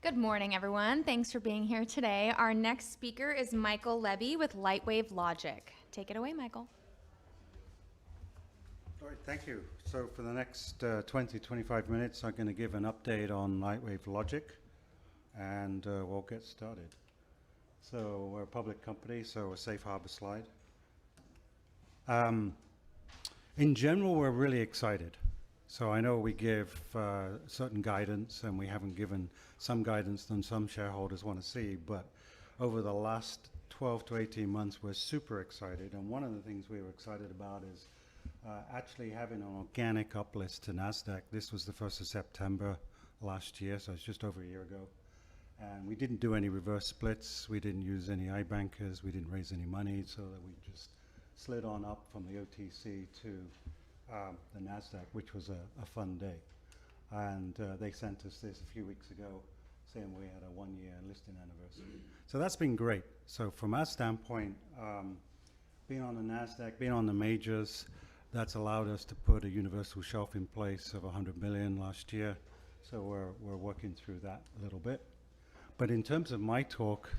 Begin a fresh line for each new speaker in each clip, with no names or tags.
Good morning, everyone. Thanks for being here today. Our next speaker is Michael Levy with Lightwave Logic. Take it away, Michael.
All right, thank you. So for the next 25 minutes, I'm going to give an update on Lightwave Logic, and we'll get started. So we're a public company, so a safe harbor slide. In general, we're really excited. So I know we give certain guidance, and we haven't given some guidance than some shareholders want to see, but over the last 12 to 18 months, we're super excited. And one of the things we were excited about is actually having an organic uplist to NASDAQ. This was the 1st of September last year, so it's just over a year ago. And we didn't do any reverse splits. We didn't use any iBankers. We didn't raise any money, so that we just slid on up from the OTC to the NASDAQ, which was a fun day. And they sent us this a few weeks ago saying we had a 1-year listing anniversary. So that's been great. So from our standpoint, being on the NASDAQ, being on the majors, that's allowed us to put a universal shelf in place of 100 million last year. So we're working through that a little bit. But in terms of my talk,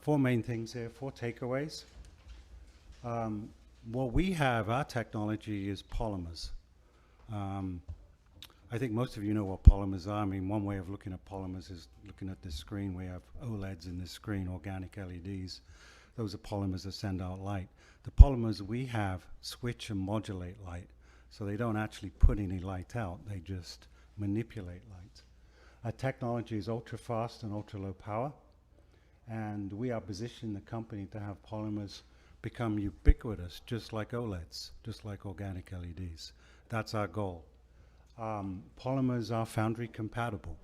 4 main things here, 4 takeaways. What we have, our technology is polymers. I think most of you know what polymers are. I mean, one way of looking at polymers is looking at this screen. We have OLEDs in this screen, organic LEDs. Those are polymers that send out light. The polymers we have switch and modulate light, so they don't actually put any light out. They just manipulate light. Our technology is ultra fast and ultra low power, and we are positioning the company to have polymers become ubiquitous, just like OLEDs, just like organic LEDs. That's our goal. Polymers are foundry compatible,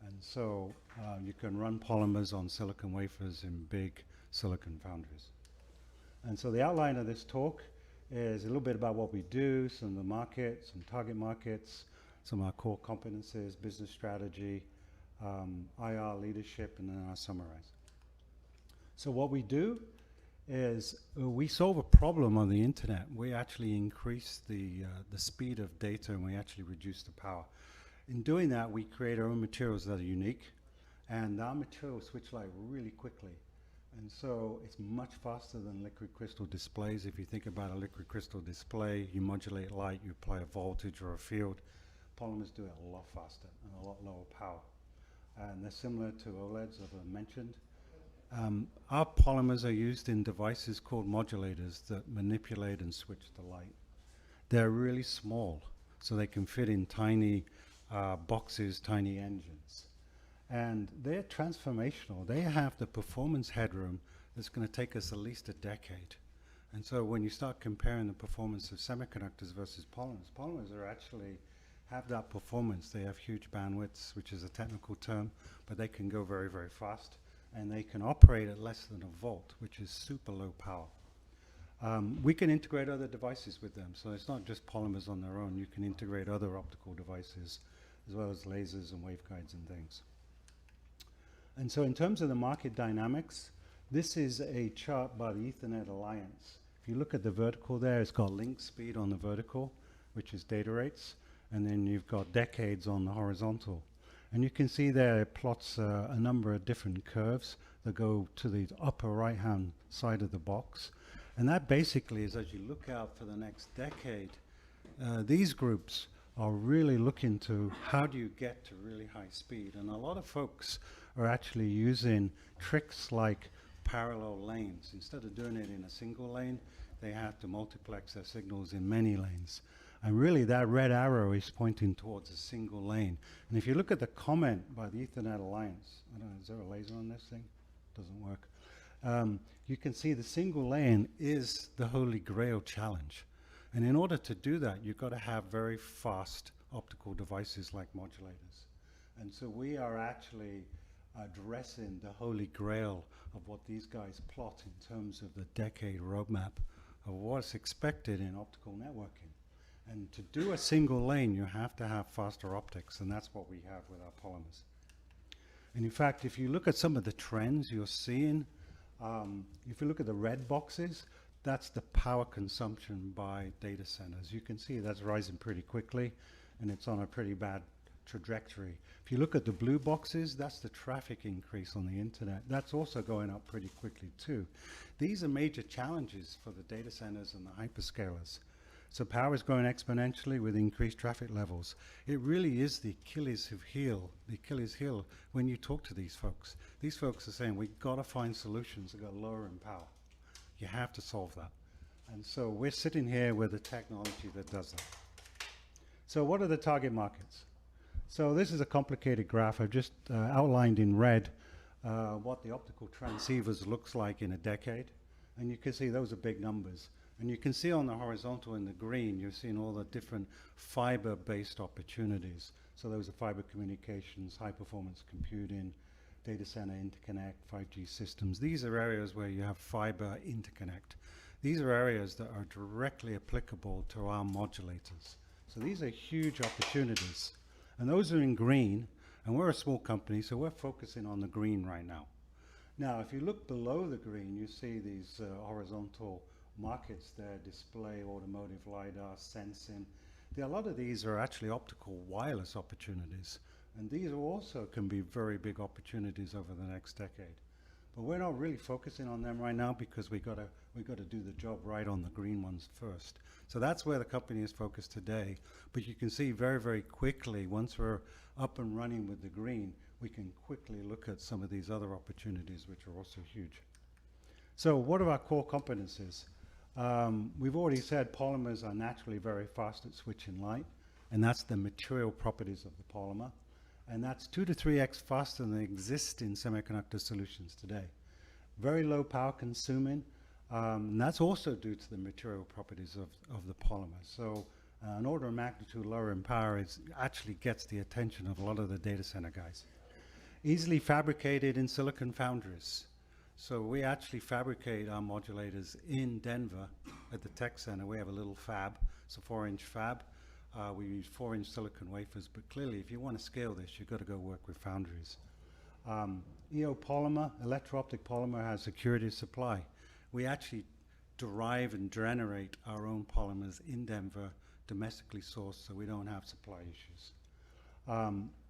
and so you can run polymers on silicon wafers in big silicon foundries. And so the outline of this talk is a little bit about what we do, some of the markets, some target markets, some of our core competencies, business strategy, IR leadership, and then I'll summarize. So what we do is we solve a problem on the internet. We actually increase the speed of data, and we actually reduce the power. In doing that, we create our own materials that are unique, and our materials switch light really quickly. And so it's much faster than liquid crystal displays. If you think about a liquid crystal display, you modulate light, you apply a voltage or a field. Polymers do it a lot faster and a lot lower power. And they're similar to OLEDs, as I mentioned. Our polymers are used in devices called modulators that manipulate and switch the light. They're really small, so they can fit in tiny boxes, tiny engines. And they're transformational. They have the performance headroom that's going to take us at least a decade. And so when you start comparing the performance of semiconductors versus polymers, polymers are actually have that performance. They have huge bandwidths, which is a technical term, but they can go very, very fast. And they can operate at less than a volt, which is super low power. We can integrate other devices with them. So it's not just polymers on their own. You can integrate other optical devices, as well as lasers and waveguides and things. And so in terms of the market dynamics, this is a chart by the Ethernet Alliance. If you look at the vertical there, it's got link speed on the vertical, which is data rates. And then you've got decades on the horizontal. And you can see there it plots a number of different curves that go to the upper right-hand side of the box. And that basically is, as you look out for the next decade, these groups are really looking to how do you get to really high speed. And a lot of folks are actually using tricks like parallel lanes. Instead of doing it in a single lane, they have to multiplex their signals in many lanes. And really that red arrow is pointing towards a single lane. And if you look at the comment by the Ethernet Alliance, I don't know, is there a laser on this thing? Doesn't work. You can see the single lane is the holy grail challenge. And in order to do that, you've got to have very fast optical devices like modulators. And so we are actually addressing the holy grail of what these guys plot in terms of the decade roadmap of what's expected in optical networking. And to do a single lane, you have to have faster optics, and that's what we have with our polymers. And in fact, if you look at some of the trends you're seeing, if you look at the red boxes, that's the power consumption by data centers. You can see that's rising pretty quickly, and it's on a pretty bad trajectory. If you look at the blue boxes, that's the traffic increase on the internet. That's also going up pretty quickly too. These are major challenges for the data centers and the hyperscalers. So power is growing exponentially with increased traffic levels. It really is the Achilles heel when you talk to these folks. These folks are saying, we've got to find solutions that got lower in power. You have to solve that. And so we're sitting here with a technology that does that. So what are the target markets? So this is a complicated graph. I've just outlined in red what the optical transceivers looks like in a decade. And you can see those are big numbers. And you can see on the horizontal in the green, you're seeing all the different fiber-based opportunities. So those are fiber communications, high-performance computing, data center interconnect, 5G systems. These are areas where you have fiber interconnect. These are areas that are directly applicable to our modulators. So these are huge opportunities. And those are in green, and we're a small company, so we're focusing on the green right now. Now, if you look below the green, you see these horizontal markets there: display, automotive, LiDAR, sensing. A lot of these are actually optical wireless opportunities, and these also can be very big opportunities over the next decade. But we're not really focusing on them right now because we got to do the job right on the green ones first. So that's where the company is focused today. But you can see very, very quickly, once we're up and running with the green, we can quickly look at some of these other opportunities, which are also huge. So what are our core competencies? We've already said polymers are naturally very fast at switching light, and that's the material properties of the polymer. And that's 2 to 3x faster than existing semiconductor solutions today. Very low power consuming, and that's also due to the material properties of the polymer. So an order of magnitude lower in power actually gets the attention of a lot of the data center guys. Easily fabricated in silicon foundries. So we actually fabricate our modulators in Denver at the tech center. We have a little fab, it's a 4-inch fab. We use 4-inch silicon wafers, but clearly if you want to scale this, you've got to go work with foundries. EO polymer, electro-optic polymer, has security of supply. We actually derive and generate our own polymers in Denver, domestically sourced, so we don't have supply issues.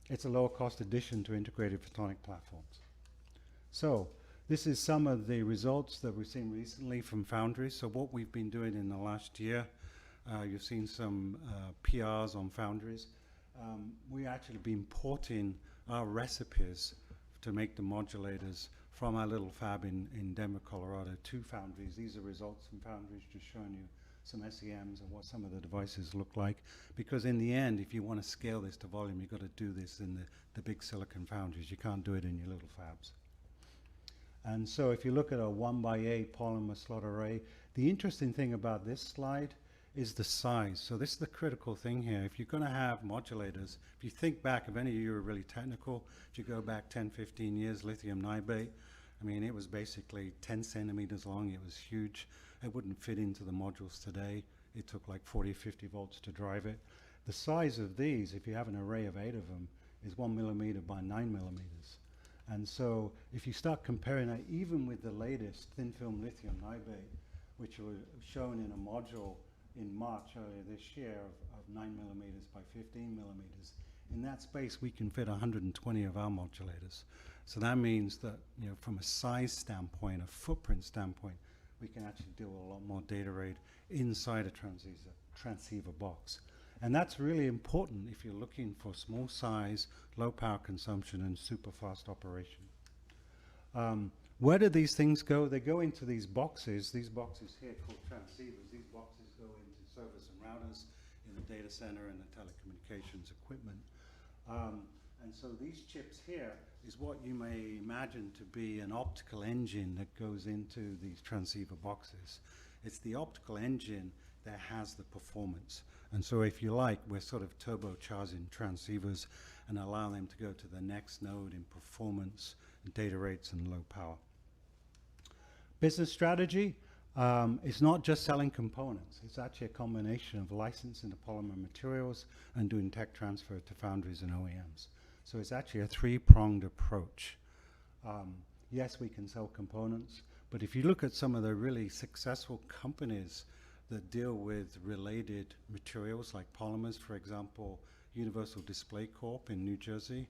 It's a lower cost addition to integrated photonic platforms. So this is some of the results that we've seen recently from foundries. So what we've been doing in the last year, you've seen some PRs on foundries. We actually been porting our recipes to make the modulators from our little fab in Denver, Colorado to foundries. These are results from foundries, just showing you some SEMs and what some of the devices look like. Because in the end, if you want to scale this to volume, you've got to do this in the big silicon foundries. You can't do it in your little fabs. And so if you look at a 1x8 polymer slot array, the interesting thing about this slide is the size. So this is the critical thing here. If you're going to have modulators, if you think back, if any of you are really technical, if you go back 10, 15 years, lithium niobate, I mean, it was basically 10 centimeters long. It was huge. It wouldn't fit into the modules today. It took like 40, 50 volts to drive it. The size of these, if you have an array of 8 of them, is 1 millimeter by 9 millimeters. And so if you start comparing that even with the latest thin film lithium niobate, which was shown in a module in March earlier this year of 9 millimeters by 15 millimeters, in that space we can fit 120 of our modulators. So that means that, you know, from a size standpoint, a footprint standpoint, we can actually do a lot more data rate inside a transceiver box. And that's really important if you're looking for small size, low power consumption, and super fast operation. Where do these things go? They go into these boxes here called transceivers. These boxes go into servers and routers in the data center and the telecommunications equipment. And so these chips here is what you may imagine to be an optical engine that goes into these transceiver boxes. It's the optical engine that has the performance. And so if you like, we're sort of turbocharging transceivers and allow them to go to the next node in performance, data rates, and low power. Business strategy, it's not just selling components. It's actually a combination of licensing the polymer materials and doing tech transfer to foundries and OEMs. So it's actually a three-pronged approach. Yes, we can sell components, but if you look at some of the really successful companies that deal with related materials like polymers, for example, Universal Display Corp in New Jersey.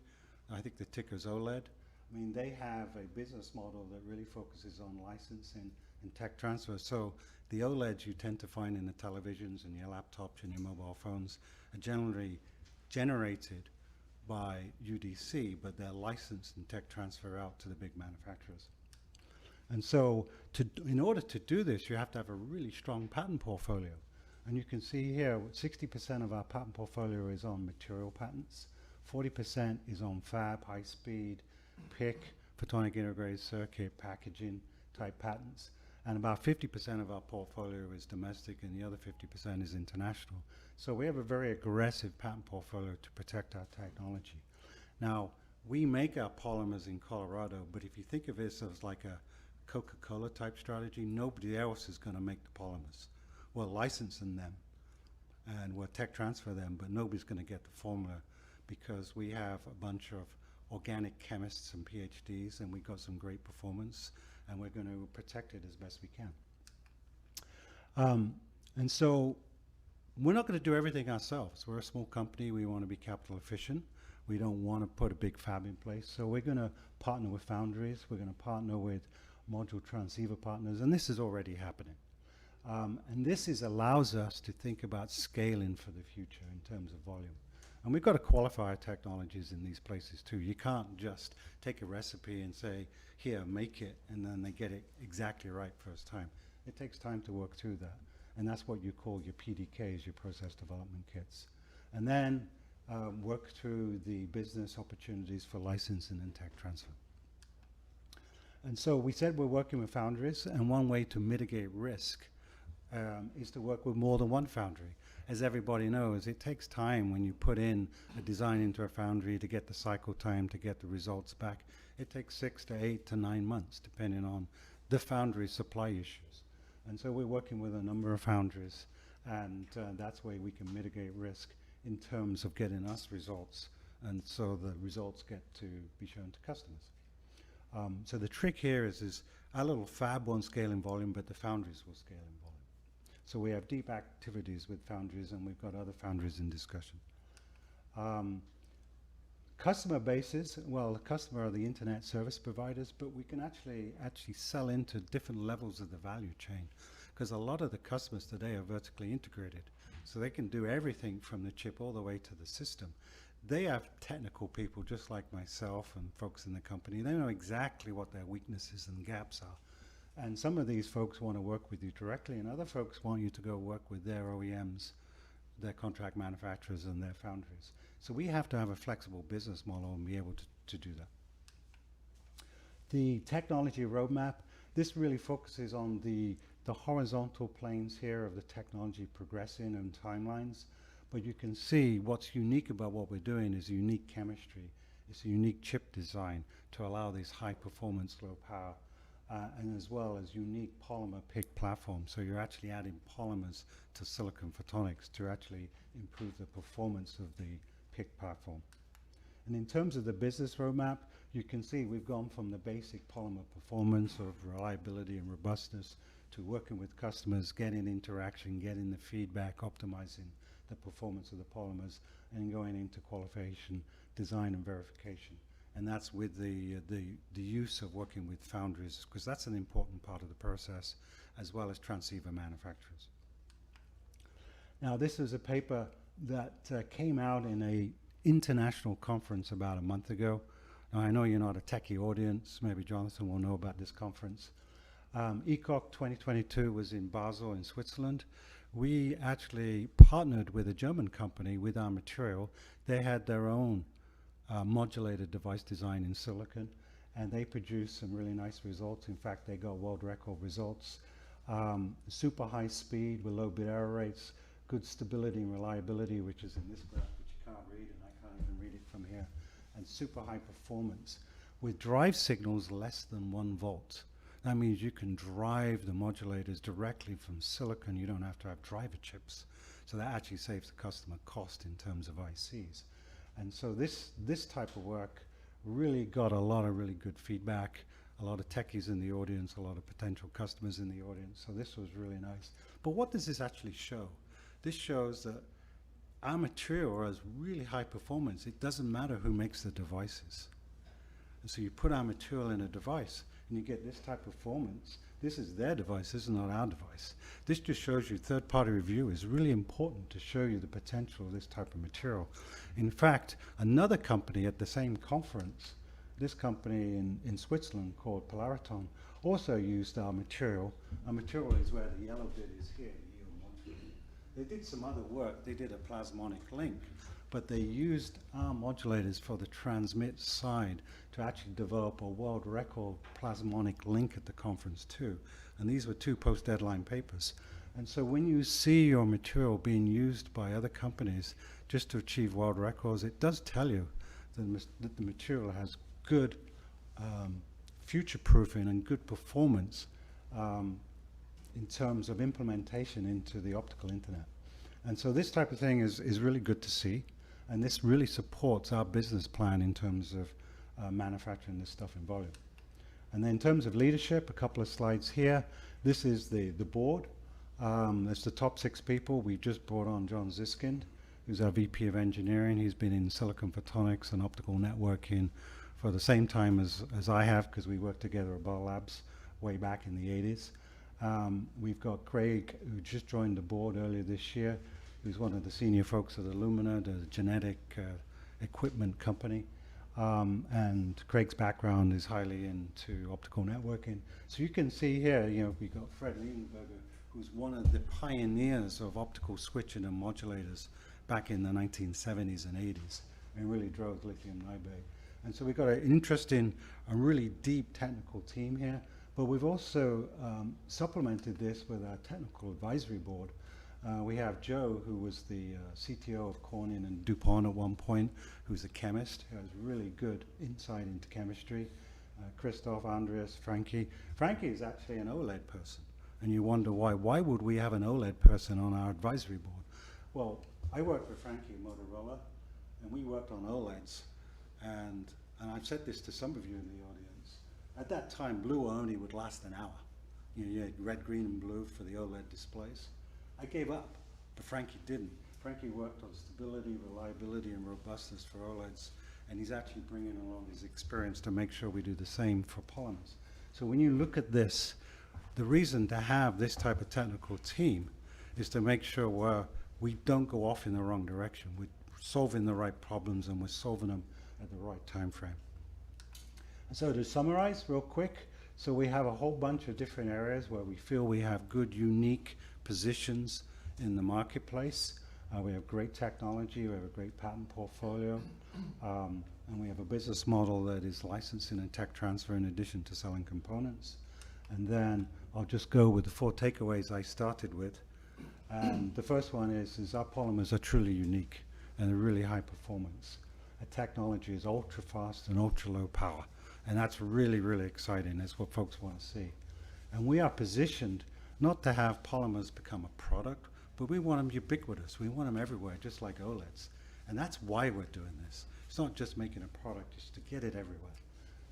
I think the ticker's OLED. I mean, they have a business model that really focuses on licensing and tech transfer. So the OLEDs you tend to find in the televisions and your laptops and your mobile phones are generally generated by UDC, but they're licensed and tech transfer out to the big manufacturers. And so in order to do this, you have to have a really strong patent portfolio. And you can see here, 60% of our patent portfolio is on material patents, 40% is on fab, high speed, PIC, photonic integrated circuit, packaging type patents. And about 50% of our portfolio is domestic and the other 50% is international. So we have a very aggressive patent portfolio to protect our technology. Now, we make our polymers in Colorado, but if you think of this as like a Coca-Cola type strategy, nobody else is going to make the polymers. We're licensing them and we'll tech transfer them, but nobody's going to get the formula because we have a bunch of organic chemists and PhDs and we got some great performance and we're going to protect it as best we can. And so we're not going to do everything ourselves. We're a small company. We want to be capital efficient. We don't want to put a big fab in place. So we're going to partner with foundries. We're going to partner with module transceiver partners, and this is already happening. And this allows us to think about scaling for the future in terms of volume. And we've got to qualify our technologies in these places too. You can't just take a recipe and say, here, make it, and then they get it exactly right first time. It takes time to work through that. And that's what you call your PDKs, your process development kits. And then work through the business opportunities for licensing and tech transfer. And so we said we're working with foundries, and one way to mitigate risk is to work with more than one foundry. As everybody knows, it takes time when you put in a design into a foundry to get the cycle time, to get the results back. It takes 6 to 8 to 9 months, depending on the foundry supply issues. And so we're working with a number of foundries, and that's where we can mitigate risk in terms of getting us results, and so the results get to be shown to customers. So the trick here is our little fab won't scale in volume, but the foundries will scale in volume. So we have deep activities with foundries, and we've got other foundries in discussion. Customer bases, well, the customer are the internet service providers, but we can actually sell into different levels of the value chain, because a lot of the customers today are vertically integrated. So they can do everything from the chip all the way to the system. They have technical people just like myself and folks in the company. They know exactly what their weaknesses and gaps are. And some of these folks want to work with you directly, and other folks want you to go work with their OEMs, their contract manufacturers, and their foundries. So we have to have a flexible business model and be able to do that. The technology roadmap, this really focuses on the horizontal planes here of the technology progressing and timelines. But you can see what's unique about what we're doing is unique chemistry. It's a unique chip design to allow these high performance, low power, and as well as unique polymer PIC platforms. So you're actually adding polymers to silicon photonics to actually improve the performance of the PIC platform. And in terms of the business roadmap, you can see we've gone from the basic polymer performance of reliability and robustness to working with customers, getting interaction, getting the feedback, optimizing the performance of the polymers, and going into qualification, design, and verification. And that's with the use of working with foundries, because that's an important part of the process, as well as transceiver manufacturers. Now, this is a paper that came out in an international conference about a month ago. Now, I know you're not a techie audience. Maybe Jonathan will know about this conference. ECOC 2022 was in Basel in Switzerland. We actually partnered with a German company with our material. They had their own modulated device design in silicon, and they produced some really nice results. In fact, they got world record results. Super high speed with low bit error rates, good stability and reliability, which is in this graph, which you can't read, and I can't even read it from here, and super high performance with drive signals less than 1 volt. That means you can drive the modulators directly from silicon. You don't have to have driver chips. So that actually saves the customer cost in terms of ICs. And so this type of work really got a lot of really good feedback, a lot of techies in the audience, a lot of potential customers in the audience. So this was really nice. But what does this actually show? This shows that our material has really high performance. It doesn't matter who makes the devices. And so you put our material in a device and you get this type of performance. This is their device, this is not our device. This just shows you third-party review is really important to show you the potential of this type of material. In fact, another company at the same conference, this company in Switzerland called Polariton, also used our material. Our material is where the yellow bit is here, the yield modulator. They did some other work. They did a plasmonic link, but they used our modulators for the transmit side to actually develop a world record plasmonic link at the conference too. And these were 2 post-deadline papers. And so when you see your material being used by other companies just to achieve world records, it does tell you that the material has good future-proofing and good performance in terms of implementation into the optical internet. And so this type of thing is really good to see, and this really supports our business plan in terms of manufacturing this stuff in volume. And then in terms of leadership, a couple of slides here. This is the board. It's the top 6 people. We just brought on John Ziskind, who's our VP of Engineering. He's been in silicon photonics and optical networking for the same time as I have, because we worked together at Bell Labs way back in the 80s. We've got Craig, who just joined the board earlier this year, who's one of the senior folks at Illumina, the genetic equipment company. And Craig's background is highly into optical networking. So you can see here, we've got Fred Liebenberger, who's one of the pioneers of optical switching and modulators back in the 1970s and 80s, and really drove lithium niobate. And so we've got an interesting and really deep technical team here, but we've also supplemented this with our technical advisory board. We have Joe, who was the CTO of Corning and DuPont at one point, who's a chemist, who has really good insight into chemistry. Christoph, Andreas, Frankie. Frankie is actually an OLED person, and you wonder why. Why would we have an OLED person on our advisory board? Well, I worked with Frankie at Motorola, and we worked on OLEDs. And I've said this to some of you in the audience. At that time, blue only would last an hour. You had red, green, and blue for the OLED displays. I gave up, but Frankie didn't. Frankie worked on stability, reliability, and robustness for OLEDs, and he's actually bringing along his experience to make sure we do the same for polymers. So when you look at this, the reason to have this type of technical team is to make sure we don't go off in the wrong direction. We're solving the right problems, and we're solving them at the right time frame. And so to summarize real quick, so we have a whole bunch of different areas where we feel we have good, unique positions in the marketplace. We have great technology, we have a great patent portfolio, and we have a business model that is licensing and tech transfer in addition to selling components. And then I'll just go with the 4 takeaways I started with. And the first one is our polymers are truly unique and they're really high performance. Our technology is ultra fast and ultra low power. And that's really, really exciting. That's what folks want to see. And we are positioned not to have polymers become a product, but we want them ubiquitous. We want them everywhere, just like OLEDs. And that's why we're doing this. It's not just making a product, it's to get it everywhere.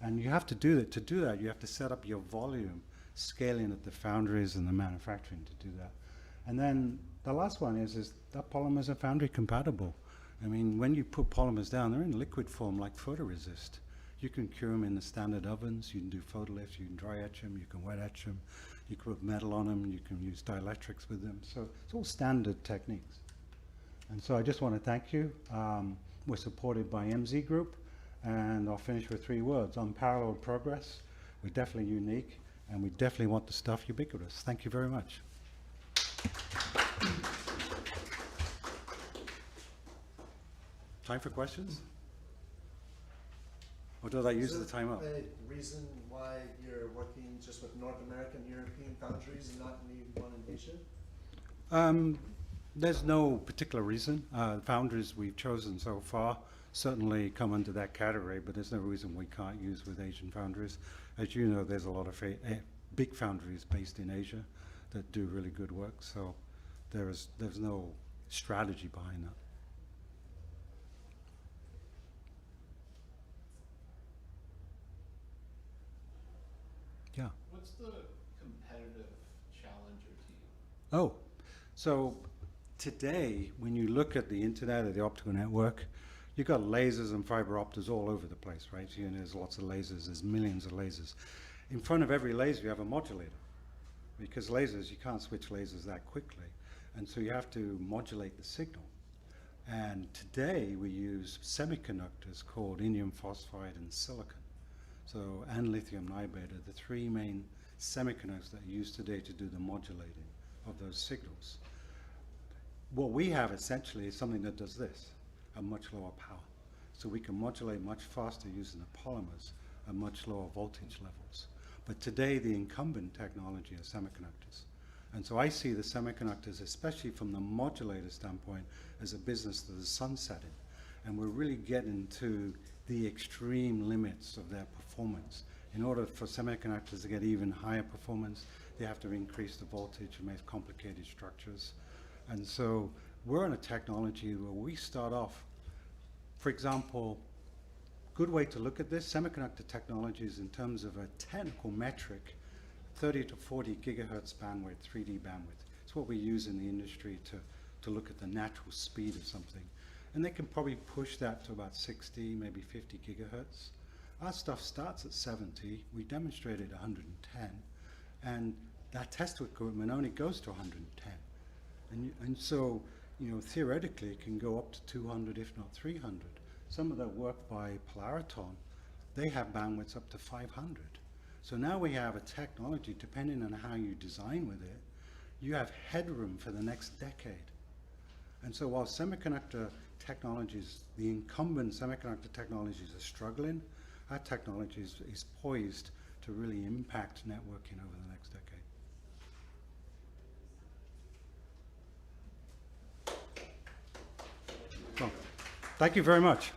And you have to do that. To do that, you have to set up your volume, scaling at the foundries and the manufacturing to do that. And then the last one is that polymers are foundry compatible. I mean, when you put polymers down, they're in liquid form like photoresist. You can cure them in the standard ovens, you can do photoliths, you can dry etch them, you can wet etch them, you can put metal on them, you can use dielectrics with them. So it's all standard techniques. And so I just want to thank you. We're supported by MZ Group, and I'll finish with 3 words: unparalleled progress. We're definitely unique, and we definitely want the stuff ubiquitous. Thank you very much. Time for questions? Or did I use the time up?
The reason why you're working just with North American, European foundries and not any one in Asia?
There's no particular reason. Foundries we've chosen so far certainly come under that category, but there's no reason we can't use with Asian foundries. As you know, there's a lot of big foundries based in Asia that do really good work, so there's no strategy behind that. Yeah.
What's the competitive challenger to you?
Oh, so today, when you look at the internet or the optical network, you've got lasers and fiber optics all over the place, right? You know, there's lots of lasers, there's millions of lasers. In front of every laser, you have a modulator. Because lasers, you can't switch lasers that quickly. And so you have to modulate the signal. And today, we use semiconductors called indium phosphide and silicon. So, and lithium niobate are the three main semiconductors that are used today to do the modulating of those signals. What we have essentially is something that does this, at much lower power. So we can modulate much faster using the polymers at much lower voltage levels. But today the incumbent technology is semiconductors. And so I see the semiconductors, especially from the modulator standpoint, as a business that is sunsetting. And we're really getting to the extreme limits of their performance. In order for semiconductors to get even higher performance, they have to increase the voltage and make complicated structures. And so we're on a technology where we start off, for example, good way to look at this, semiconductor technologies in terms of a technical metric, 30 to 40 gigahertz bandwidth, 3D bandwidth. It's what we use in the industry to look at the natural speed of something. And they can probably push that to about 60, maybe 50 gigahertz. Our stuff starts at 70. We demonstrated 110. And that test equipment only goes to 110. And so, you know, theoretically, it can go up to 200, if not 300. Some of that work by Polariton, they have bandwidths up to 500. So now we have a technology, depending on how you design with it, you have headroom for the next decade. And so while semiconductor technologies, the incumbent semiconductor technologies are struggling, our technology is poised to really impact networking over the next decade. Well, thank you very much.